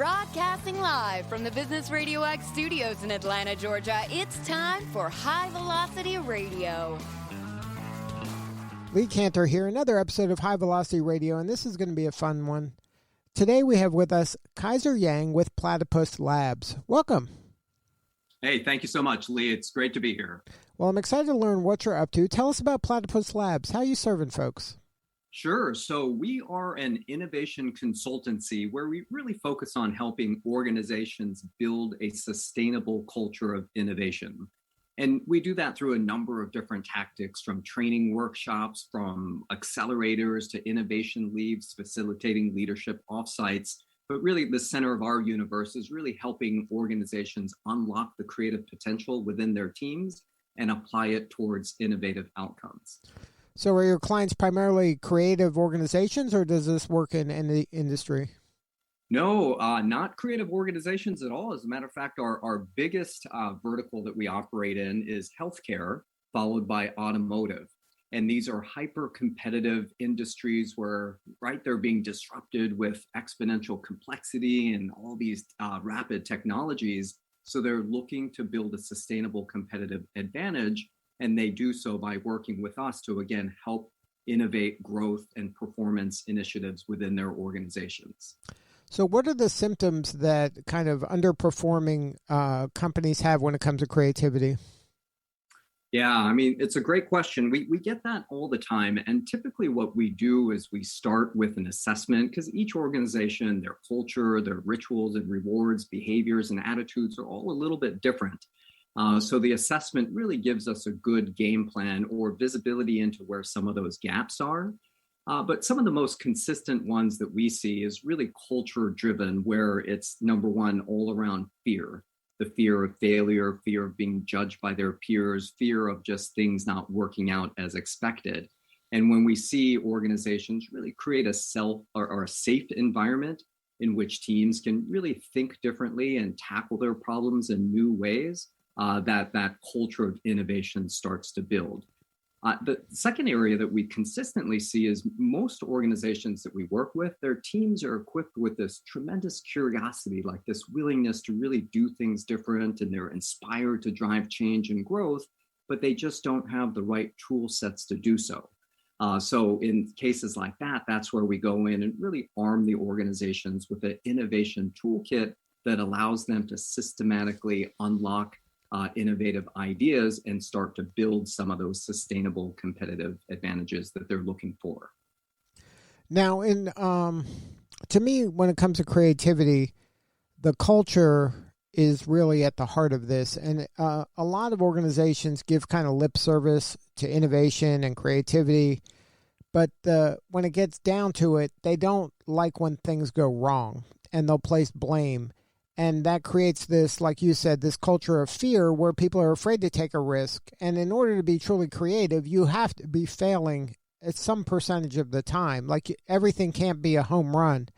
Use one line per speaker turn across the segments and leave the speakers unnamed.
Broadcasting live from the Business RadioX studios in Atlanta, Georgia, it's time for High Velocity Radio.
Lee Cantor here, another episode of High Velocity Radio, and this is going to be a fun one. Today we have with us Kaiser Yang with Platypus Labs. Welcome.
Hey, thank you so much, Lee. It's great to be here.
Well, I'm excited to learn what you're up to. Tell us about Platypus Labs. How are you serving folks?
Sure. So we are an innovation consultancy where we really focus on helping organizations build a sustainable culture of innovation. And we do that through a number of different tactics, from training workshops, from accelerators to innovation leads, facilitating leadership offsites. But really, the center of our universe is really helping organizations unlock the creative potential within their teams and apply it towards innovative outcomes.
So are your clients primarily creative organizations, or does this work in any industry?
No, not creative organizations at all. As a matter of fact, our biggest vertical that we operate in is healthcare, followed by automotive. And these are hyper-competitive industries where, right, they're being disrupted with exponential complexity and all these rapid technologies. So they're looking to build a sustainable competitive advantage. And they do so by working with us to, again, help innovate growth and performance initiatives within their organizations.
So what are the symptoms that kind of underperforming companies have when it comes to creativity?
Yeah, I mean, it's a great question. We get that all the time. And typically what we do is we start with an assessment, because each organization, their culture, their rituals and rewards, behaviors and attitudes are all a little bit different. So the assessment really gives us a good game plan or visibility into where some of those gaps are. But some of the most consistent ones that we see is really culture driven, where it's number one, all around fear. The fear of failure, fear of being judged by their peers, fear of just things not working out as expected. And when we see organizations really create a a safe environment in which teams can really think differently and tackle their problems in new ways, that culture of innovation starts to build. The second area that we consistently see is most organizations that we work with, their teams are equipped with this tremendous curiosity, like this willingness to really do things different, and they're inspired to drive change and growth, but they just don't have the right tool sets to do so. So in cases like that, that's where we go in and really arm the organizations with an innovation toolkit that allows them to systematically unlock innovative ideas and start to build some of those sustainable competitive advantages that they're looking for.
Now, to me, when it comes to creativity, the culture is really at the heart of this. And a lot of organizations give kind of lip service to innovation and creativity, but when it gets down to it, they don't like when things go wrong, and they'll place blame. And that creates this, like you said, this culture of fear where people are afraid to take a risk. And in order to be truly creative, you have to be failing at some percentage of the time. Like, everything can't be a home run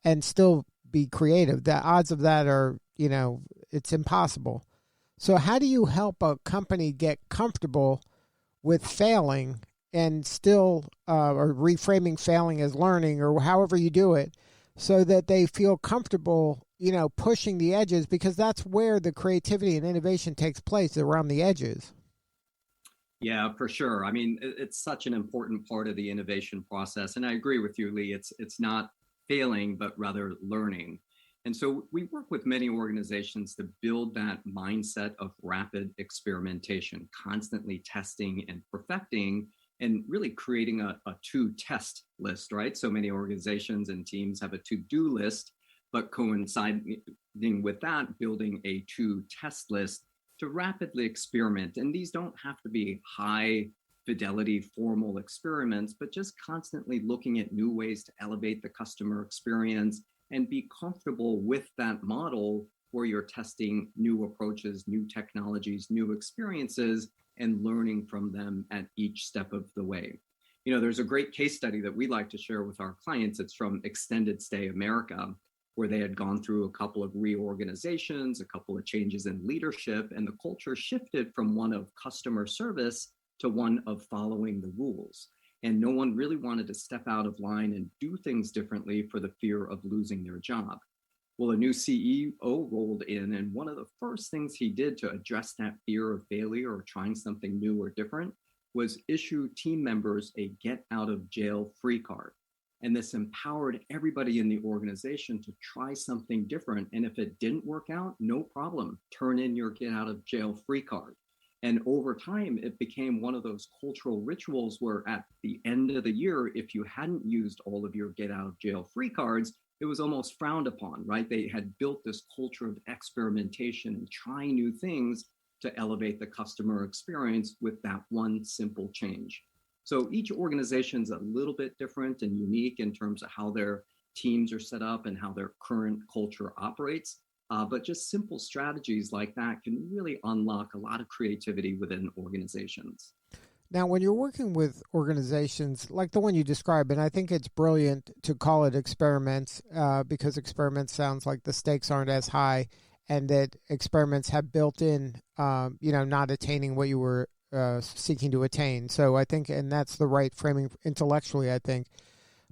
and still be creative. The odds of that are, it's impossible. So how do you help a company get comfortable with failing and still, or reframing failing as learning, or however you do it, so that they feel comfortable pushing the edges, because that's where the creativity and innovation takes place, around the edges?
Yeah, for sure. I mean, it's such an important part of the innovation process. And I agree with you, Lee. It's not failing, but rather learning. And so we work with many organizations to build that mindset of rapid experimentation, constantly testing and perfecting, and really creating a to-test list, right? So many organizations and teams have a to-do list, but coinciding with that, building a to-test list to rapidly experiment. And these don't have to be high fidelity formal experiments, but just constantly looking at new ways to elevate the customer experience and be comfortable with that model where you're testing new approaches, new technologies, new experiences, and learning from them at each step of the way. There's a great case study that we like to share with our clients. It's from Extended Stay America, where they had gone through a couple of reorganizations, a couple of changes in leadership, and the culture shifted from one of customer service to one of following the rules. And no one really wanted to step out of line and do things differently for the fear of losing their job. Well, a new CEO rolled in, and one of the first things he did to address that fear of failure or trying something new or different was issue team members a get out of jail free card. And this empowered everybody in the organization to try something different. And if it didn't work out, no problem. Turn in your get out of jail free card. And over time, it became one of those cultural rituals where at the end of the year, if you hadn't used all of your get out of jail free cards, it was almost frowned upon, right? They had built this culture of experimentation and trying new things to elevate the customer experience with that one simple change. So each organization's a little bit different and unique in terms of how their teams are set up and how their current culture operates. But just simple strategies like that can really unlock a lot of creativity within organizations.
Now, when you're working with organizations like the one you described, and I think it's brilliant to call it experiments because experiments sounds like the stakes aren't as high and that experiments have built in, not attaining what you were seeking to attain. So I think, and that's the right framing intellectually, I think.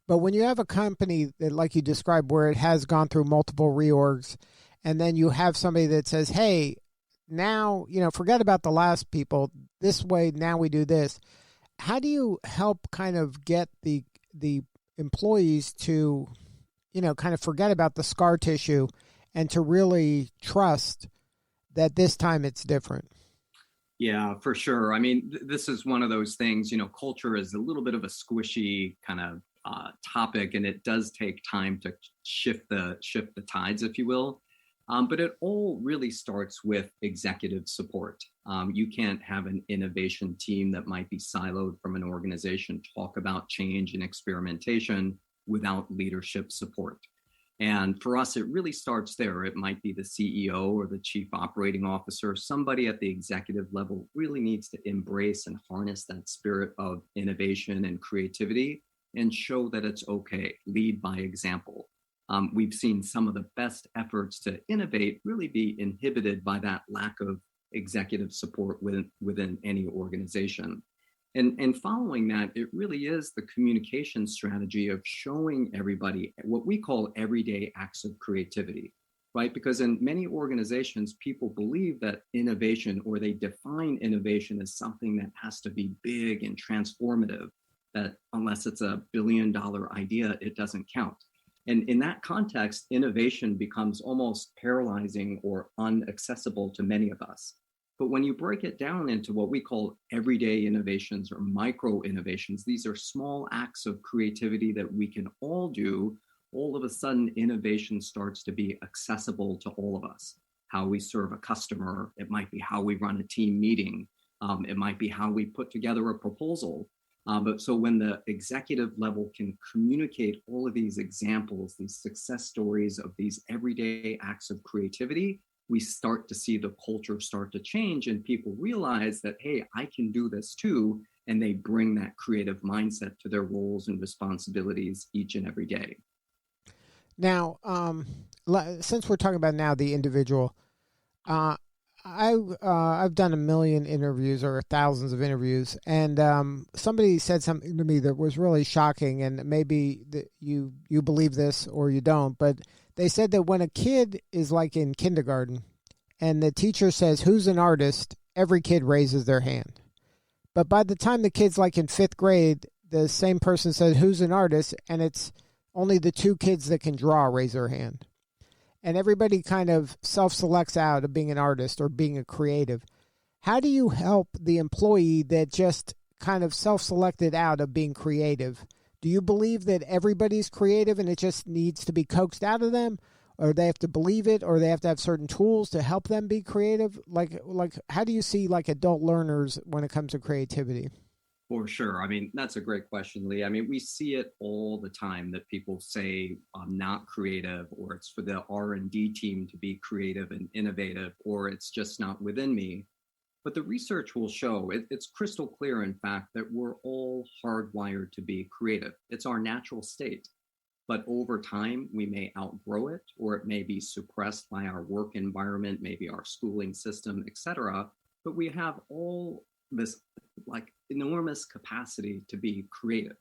But when you have a company that, like you described, where it has gone through multiple reorgs, and then you have somebody that says, hey, now, forget about the last people. This way, now we do this. How do you help kind of get the employees to, kind of forget about the scar tissue and to really trust that this time it's different?
Yeah, for sure. I mean, this is one of those things, culture is a little bit of a squishy kind of topic, and it does take time to shift the tides, if you will. But it all really starts with executive support. You can't have an innovation team that might be siloed from an organization talk about change and experimentation without leadership support. And for us, it really starts there. It might be the CEO or the chief operating officer. Somebody at the executive level really needs to embrace and harness that spirit of innovation and creativity and show that it's okay. Lead by example. We've seen some of the best efforts to innovate really be inhibited by that lack of executive support within any organization. And following that, it really is the communication strategy of showing everybody what we call everyday acts of creativity, right? Because in many organizations, people believe that innovation, or they define innovation as something that has to be big and transformative, that unless it's $1 billion idea, it doesn't count. And in that context, innovation becomes almost paralyzing or inaccessible to many of us. But when you break it down into what we call everyday innovations or micro innovations, these are small acts of creativity that we can all do. All of a sudden, innovation starts to be accessible to all of us. How we serve a customer, it might be how we run a team meeting, it might be how we put together a proposal. But so when the executive level can communicate all of these examples, these success stories of these everyday acts of creativity, we start to see the culture start to change and people realize that, hey, I can do this too. And they bring that creative mindset to their roles and responsibilities each and every day.
Now, since we're talking about now the individual, I've done 1 million interviews or thousands of interviews, and somebody said something to me that was really shocking, and maybe you believe this or you don't, but they said that when a kid is like in kindergarten and the teacher says, who's an artist, every kid raises their hand. But by the time the kid's like in 5th grade, the same person says, who's an artist, and it's only the 2 kids that can draw raise their hand. And everybody kind of self-selects out of being an artist or being a creative. How do you help the employee that just kind of self-selected out of being creative? Do you believe that everybody's creative and it just needs to be coaxed out of them? Or they have to believe it, or they have to have certain tools to help them be creative? Like how do you see like adult learners when it comes to creativity?
For sure. I mean, that's a great question, Lee. I mean, we see it all the time that people say I'm not creative, or it's for the R&D team to be creative and innovative, or it's just not within me. But the research will show, it's crystal clear, in fact, that we're all hardwired to be creative. It's our natural state. But over time, we may outgrow it, or it may be suppressed by our work environment, maybe our schooling system, et cetera. But we have all this like enormous capacity to be creative.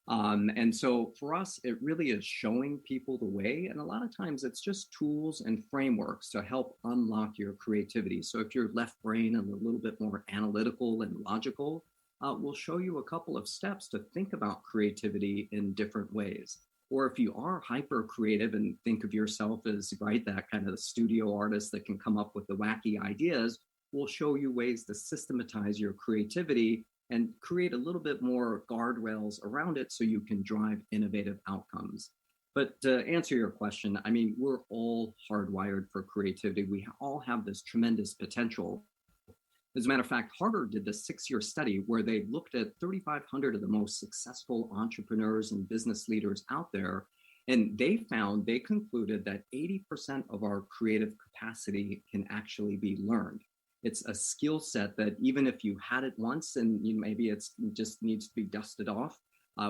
And so for us, it really is showing people the way. And a lot of times it's just tools and frameworks to help unlock your creativity. So if you're left brain and a little bit more analytical and logical, we'll show you a couple of steps to think about creativity in different ways. Or if you are hyper creative and think of yourself as, right, that kind of studio artist that can come up with the wacky ideas, we'll show you ways to systematize your creativity and create a little bit more guardrails around it so you can drive innovative outcomes. But to answer your question, I mean, we're all hardwired for creativity. We all have this tremendous potential. As a matter of fact, Harvard did this 6-year study where they looked at 3,500 of the most successful entrepreneurs and business leaders out there. And they concluded that 80% of our creative capacity can actually be learned. It's a skill set that even if you had it once and maybe it just needs to be dusted off,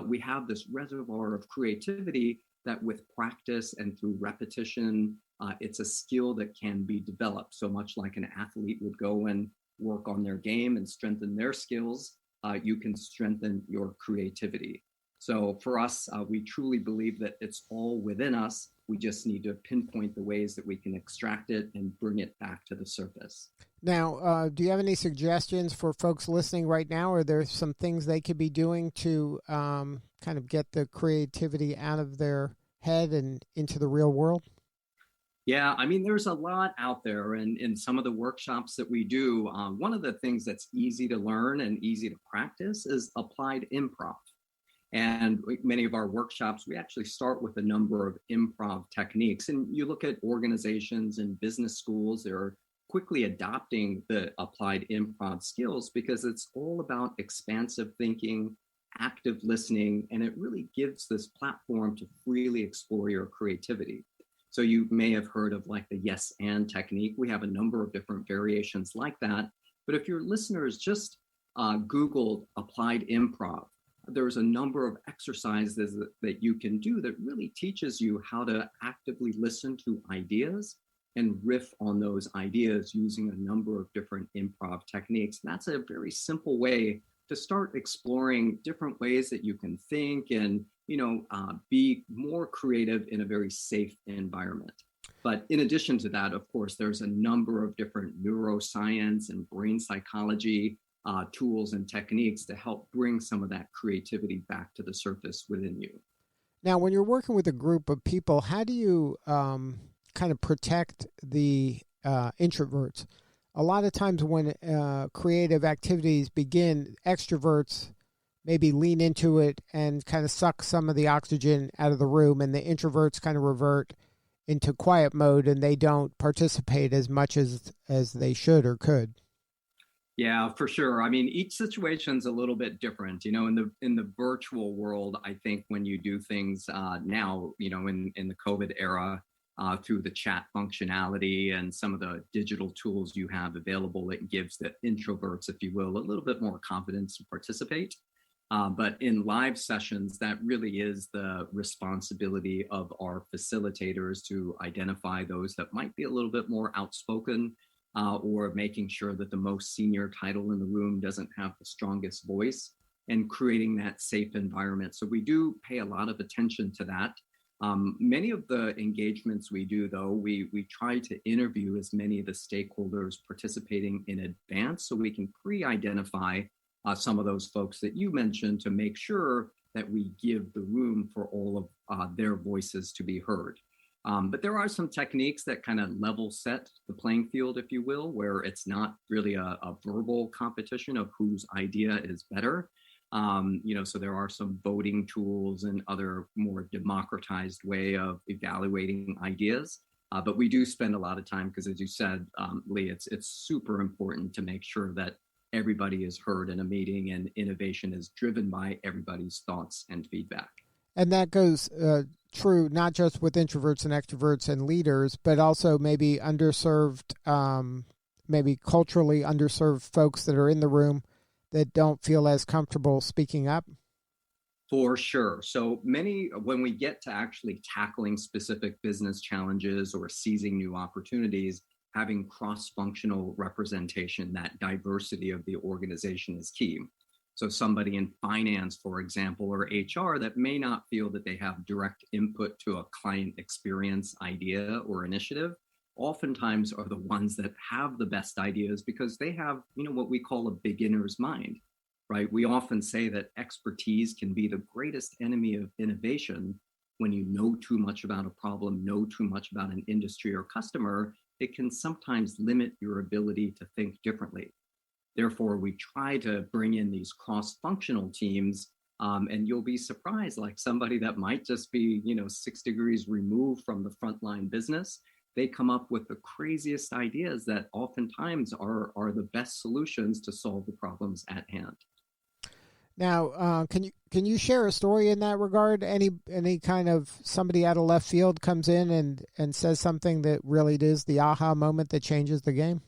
we have this reservoir of creativity that with practice and through repetition, it's a skill that can be developed. So much like an athlete would go and work on their game and strengthen their skills, you can strengthen your creativity. So for us, we truly believe that it's all within us. We just need to pinpoint the ways that we can extract it and bring it back to the surface.
Now, do you have any suggestions for folks listening right now? Are there some things they could be doing to kind of get the creativity out of their head and into the real world?
Yeah, I mean, there's a lot out there. And in some of the workshops that we do, one of the things that's easy to learn and easy to practice is applied improv. And many of our workshops, we actually start with a number of improv techniques. And you look at organizations and business schools, they're quickly adopting the applied improv skills because it's all about expansive thinking, active listening, and it really gives this platform to freely explore your creativity. So you may have heard of like the yes and technique. We have a number of different variations like that. But if your listeners just Googled applied improv, there's a number of exercises that you can do that really teaches you how to actively listen to ideas and riff on those ideas using a number of different improv techniques. And that's a very simple way to start exploring different ways that you can think and, be more creative in a very safe environment. But in addition to that, of course, there's a number of different neuroscience and brain psychology tools and techniques to help bring some of that creativity back to the surface within you.
Now, when you're working with a group of people, how do you kind of protect the introverts? A lot of times when creative activities begin, extroverts maybe lean into it and kind of suck some of the oxygen out of the room, and the introverts kind of revert into quiet mode and they don't participate as much as they should or could.
Yeah, for sure. I mean, each situation's a little bit different. In the virtual world, I think when you do things now, in the COVID era, through the chat functionality and some of the digital tools you have available, it gives the introverts, if you will, a little bit more confidence to participate. But in live sessions, that really is the responsibility of our facilitators to identify those that might be a little bit more outspoken, or making sure that the most senior title in the room doesn't have the strongest voice, and creating that safe environment. So we do pay a lot of attention to that. Many of the engagements we do, though, we try to interview as many of the stakeholders participating in advance so we can pre-identify some of those folks that you mentioned to make sure that we give the room for all of their voices to be heard. But there are some techniques that kind of level set the playing field, if you will, where it's not really a verbal competition of whose idea is better. So there are some voting tools and other more democratized way of evaluating ideas. But we do spend a lot of time because, as you said, Lee, it's super important to make sure that everybody is heard in a meeting and innovation is driven by everybody's thoughts and feedback.
And that goes true not just with introverts and extroverts and leaders, but also maybe underserved, maybe culturally underserved folks that are in the room that don't feel as comfortable speaking up?
For sure. So when we get to actually tackling specific business challenges or seizing new opportunities, having cross-functional representation, that diversity of the organization is key. So somebody in finance, for example, or HR that may not feel that they have direct input to a client experience idea or initiative, oftentimes are the ones that have the best ideas because they have, what we call a beginner's mind, right? We often say that expertise can be the greatest enemy of innovation. When you know too much about a problem, know too much about an industry or customer, it can sometimes limit your ability to think differently. Therefore, we try to bring in these cross-functional teams, and you'll be surprised, like somebody that might just be, 6 degrees removed from the frontline business, they come up with the craziest ideas that oftentimes are the best solutions to solve the problems at hand.
Now, can you share a story in that regard? Any kind of somebody out of left field comes in and says something that really is the aha moment that changes the game?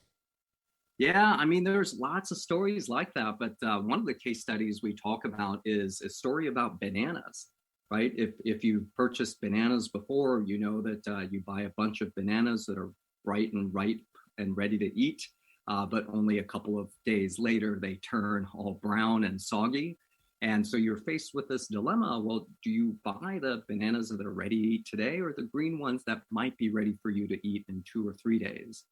Yeah, I mean, there's lots of stories like that, but one of the case studies we talk about is a story about bananas, right? If you've purchased bananas before, you know that you buy a bunch of bananas that are bright and ripe and ready to eat, but only a couple of days later, they turn all brown and soggy. And so you're faced with this dilemma. Well, do you buy the bananas that are ready to eat today or the green ones that might be ready for you to eat in 2 or 3 days?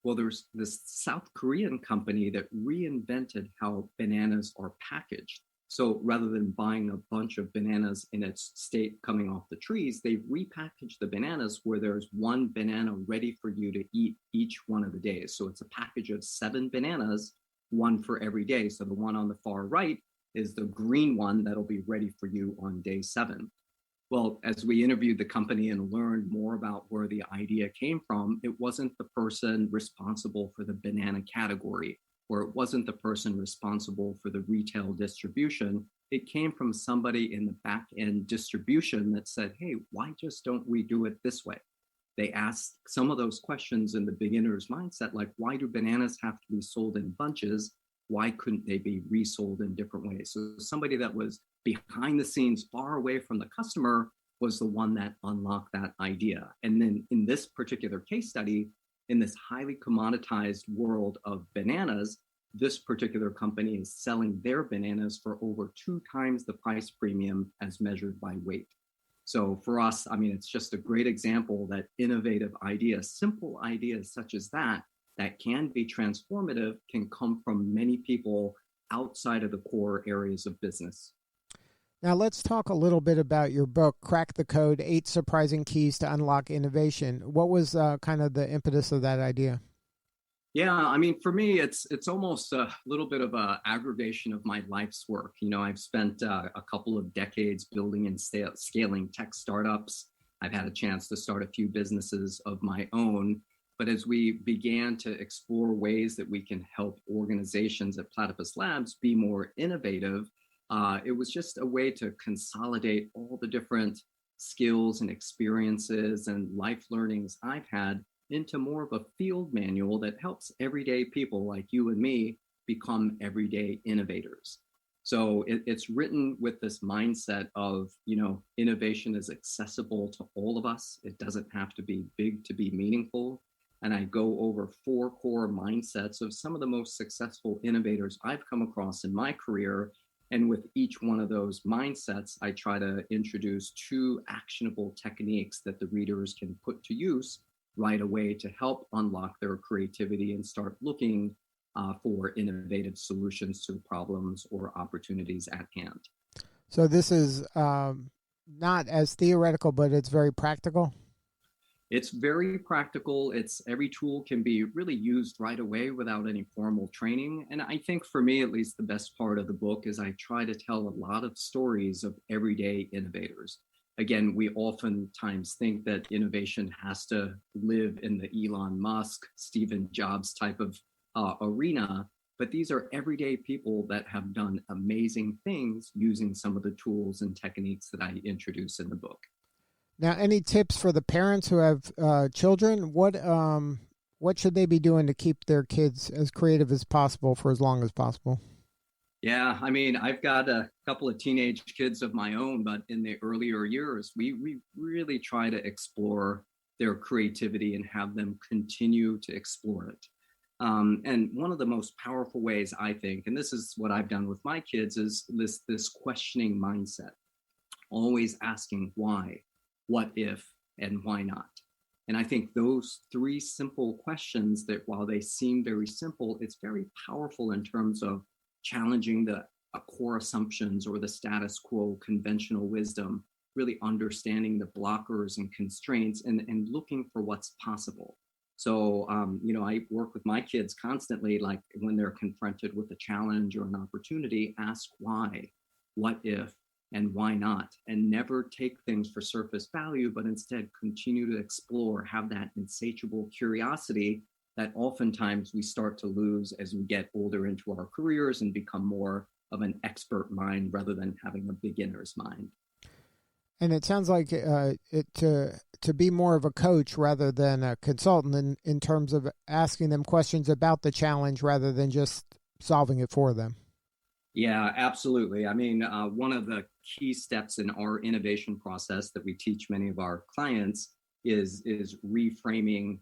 Well, there's this South Korean company that reinvented how bananas are packaged. So rather than buying a bunch of bananas in its state coming off the trees, they repackaged the bananas where there's one banana ready for you to eat each one of the days. So it's a package of 7 bananas, one for every day. So the one on the far right is the green one that'll be ready for you on day 7. Well, as we interviewed the company and learned more about where the idea came from, it wasn't the person responsible for the banana category, or it wasn't the person responsible for the retail distribution. It came from somebody in the back end distribution that said, hey, why just don't we do it this way? They asked some of those questions in the beginner's mindset, like, why do bananas have to be sold in bunches? Why couldn't they be resold in different ways? So somebody that was behind the scenes, far away from the customer, was the one that unlocked that idea. And then in this particular case study, in this highly commoditized world of bananas, this particular company is selling their bananas for over 2 times the price premium as measured by weight. So for us, I mean, it's just a great example that innovative ideas, simple ideas such as that can be transformative, can come from many people outside of the core areas of business.
Now let's talk a little bit about your book, Crack the Code, 8 Surprising Keys to Unlock Innovation. What was kind of the impetus of that idea?
Yeah, I mean, for me, it's almost a little bit of an aggregation of my life's work. I've spent a couple of decades building and scaling tech startups. I've had a chance to start a few businesses of my own. But as we began to explore ways that we can help organizations at Platypus Labs be more innovative, it was just a way to consolidate all the different skills and experiences and life learnings I've had into more of a field manual that helps everyday people like you and me become everyday innovators. So it's written with this mindset of, innovation is accessible to all of us. It doesn't have to be big to be meaningful. And I go over 4 core mindsets of some of the most successful innovators I've come across in my career. And with each one of those mindsets, I try to introduce 2 actionable techniques that the readers can put to use right away to help unlock their creativity and start looking for innovative solutions to the problems or opportunities at hand.
So this is not as theoretical, but it's very practical.
It's very practical. Every tool can be really used right away without any formal training. And I think for me, at least, the best part of the book is I try to tell a lot of stories of everyday innovators. Again, we oftentimes think that innovation has to live in the Elon Musk, Steve Jobs type of arena, but these are everyday people that have done amazing things using some of the tools and techniques that I introduce in the book.
Now, any tips for the parents who have children? What should they be doing to keep their kids as creative as possible for as long as possible?
Yeah, I mean, I've got a couple of teenage kids of my own, but in the earlier years, we really try to explore their creativity and have them continue to explore it. And one of the most powerful ways, I think, and this is what I've done with my kids, is this questioning mindset, always asking why, what if, and why not. And I think those three simple questions, that while they seem very simple, it's very powerful in terms of challenging the core assumptions or the status quo conventional wisdom, really understanding the blockers and constraints and looking for what's possible. So, I work with my kids constantly, like when they're confronted with a challenge or an opportunity, ask why, what if, and why not, and never take things for surface value, but instead continue to explore, have that insatiable curiosity that oftentimes we start to lose as we get older into our careers and become more of an expert mind rather than having a beginner's mind.
And it sounds like to be more of a coach rather than a consultant in terms of asking them questions about the challenge rather than just solving it for them.
Yeah, absolutely. I mean, one of the key steps in our innovation process that we teach many of our clients is reframing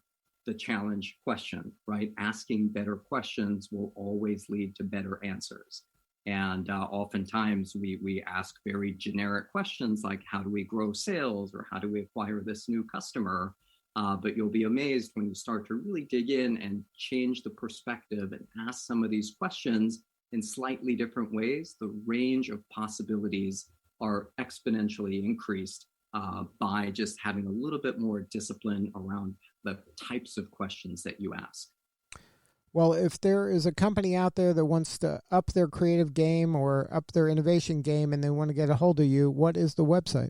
the challenge question, right? Asking better questions will always lead to better answers. And oftentimes we ask very generic questions like, how do we grow sales, or how do we acquire this new customer? But you'll be amazed when you start to really dig in and change the perspective and ask some of these questions in slightly different ways. The range of possibilities are exponentially increased by just having a little bit more discipline around the types of questions that you ask.
Well, if there is a company out there that wants to up their creative game or up their innovation game and they want to get a hold of you, what is the website?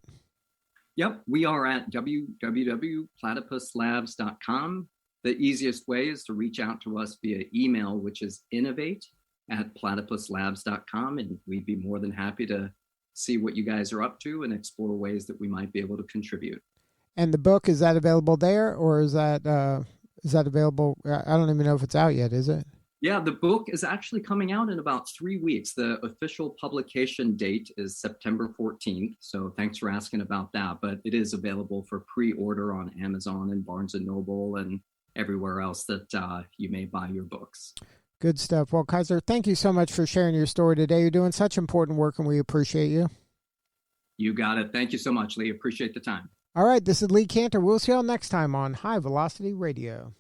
Yep, we are at www.platypuslabs.com. The easiest way is to reach out to us via email, which is innovate@platypuslabs.com, and we'd be more than happy to see what you guys are up to and explore ways that we might be able to contribute.
And the book, is that available there, or is that available? I don't even know if it's out yet, is it?
Yeah, the book is actually coming out in about 3 weeks. The official publication date is September 14th. So thanks for asking about that. But it is available for pre-order on Amazon and Barnes & Noble and everywhere else that you may buy your books.
Good stuff. Well, Kaiser, thank you so much for sharing your story today. You're doing such important work, and we appreciate you.
You got it. Thank you so much, Lee. Appreciate the time.
All right, this is Lee Cantor. We'll see you all next time on High Velocity Radio.